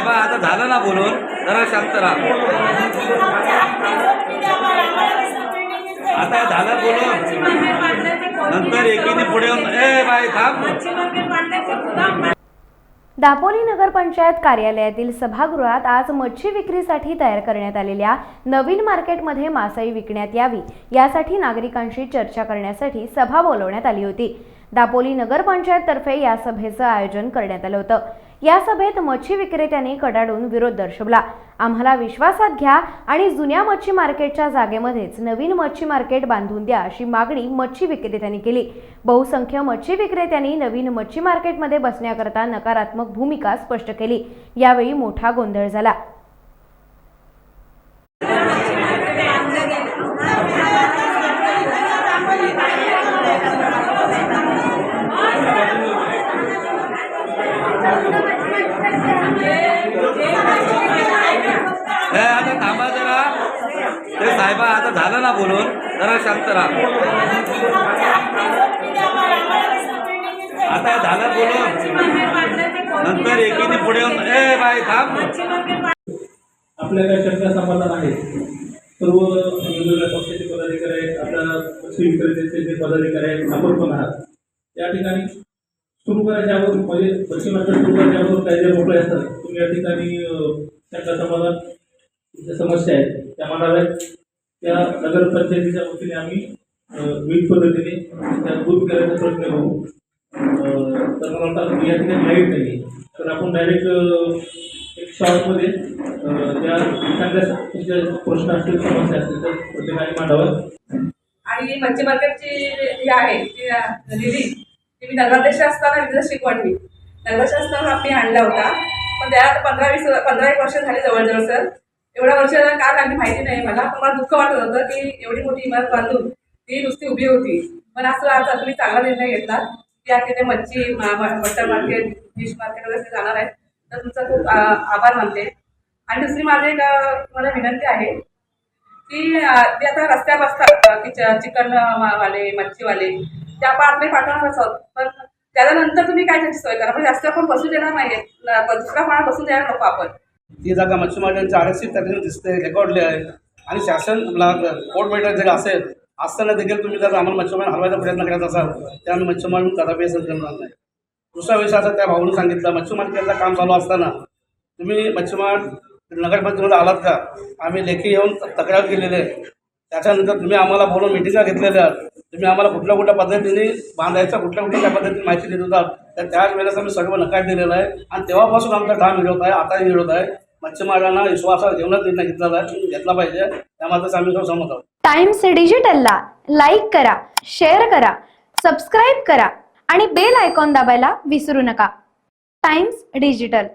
साहेबा आता झालं ना बोलून, जरा शांत राहा. आता झालं बोलून, नंतर एकीने पुढे येऊन ए बाई थांब. दापोली नगरपंचायत कार्यालयातील सभागृहात आज मच्छी विक्रीसाठी तयार करण्यात आलेल्या नवीन मार्केटमध्ये मासळी विकण्यात यावी यासाठी नागरिकांशी चर्चा करण्यासाठी सभा बोलवण्यात आली होती. दापोली नगरपंचायत तर्फे या सभेचं आयोजन करण्यात आलं होतं. या सभेत मच्छी विक्रेत्यांनी कडाडून विरोध दर्शवला. आम्हाला विश्वासात घ्या आणि जुन्या मच्छी मार्केटच्या जागेमध्येच नवीन मच्छी मार्केट बांधून द्या अशी मागणी मच्छी विक्रेत्यांनी केली. बहुसंख्य मच्छी विक्रेत्यांनी नवीन मच्छी मार्केटमध्ये बसण्याकरता नकारात्मक भूमिका स्पष्ट केली. यावेळी मोठा गोंधळ झाला. आता थांबा जरा. ते साहेबा आता झालं ना बोलून, जरा शांत राहा. आता झालं बोलून, नंतर एकीने पुढे येऊन ए बाई थांब. आपल्या काही शंका समाधान आहे. सर्व वेगवेगळ्या पक्षाचे पदाधिकारी आहेत, आपल्या मच्छी विक्रेत्याचे जे पदाधिकारी आहेत, आपण पण आहात. या ठिकाणी सुरू करायच्यावर म्हणजे मच्छी मार्केट सुरू करायच्यावर काही जे मोकळे असतात, तुम्ही या ठिकाणी शंका समाधान ज्या समस्या आहेत त्या मांडाव्यात. त्या नगरपंचायतीच्या वतीने आम्ही विविध पद्धतीने त्या दूर करायचा प्रयत्न करू. तर मला वाटतं या ठिकाणी लाईट नाही, तर आपण डायरेक्ट एक शॉर्टमध्ये ज्या चांगल्या प्रश्न असतील, समस्या असतील तर प्रत्येकाने मांडावं. आणि मच्छी मार्केटची जी आहे ती निधी ती मी नगराध्यक्ष असताना तिथं शिकवली. नगराध्यक्ष असताना आम्ही आणला होता, पण त्याला 15-20 वर्ष झाली जवळजवळ. सर एवढ्या वर्ष काय लागली माहिती नाही मला, पण मला दुःख वाटत होतं की एवढी मोठी इमारत बांधून ती नुसती उभी होती. पण असं आता तुम्ही चांगला निर्णय घेतला की आता तिथे मच्छी मटन मार्केट, फिश मार्केट वगैरे जाणार आहे, तर तुमचा खूप आभार मानते. आणि दुसरी माझी एक मला विनंती आहे की ते आता रस्त्यावर असतात की चिकन वाले, मच्छीवाले, ते आपण आपले पाठवणारच आहोत, पण त्याच्यानंतर तुम्ही काय त्याची सोय करा. म्हणजे रस्त्यावर पण बसू देणार नाही, दुसरा कोणा बसून द्यायला नको आपण. ती जागा मच्छी मार्केटच्या आरक्षित त्या ठिकाणी दिसते, रेकॉर्डली आहे. आणि शासन कोर्ट बैठक जर असेल असताना देखील तुम्ही जर आम्हाला मच्छी मार्केट हलवायचा प्रयत्न करत असाल तर आम्ही मच्छी मार्केट कदापि असं करणार नाही. दुसरा विषय असा त्या भाऊने सांगितलं, मच्छी मार्केटचं काम चालू असताना तुम्ही मच्छी मार्केट नगरपंचायतीमध्ये आलात का? आम्ही लेखी येऊन तक्रार केलेली आहे. त्याच्यानंतर तुम्ही आम्हाला बोलून मिटिंगा घेतलेल्या आहेत. तुम्ही आम्हाला कुठल्या पद्धतीने बांधायचं, कुठल्या पद्धतीने माहिती देत होतात, तर त्याच वेळेस आम्ही सर्व नकार दिलेला आहे. आणि तेव्हापासून आमचा ठाम विरोध आहे, आताही विरोध आहे. मच्छीमारांना विश्वासात घेऊनच निर्णय घेतला पाहिजे, त्यामध्ये आम्ही सहमत आहोत. टाइम्स डिजिटलला लाईक करा, शेअर करा, सबस्क्राईब करा आणि बेल आयकॉन दाबायला विसरू नका. Times digital.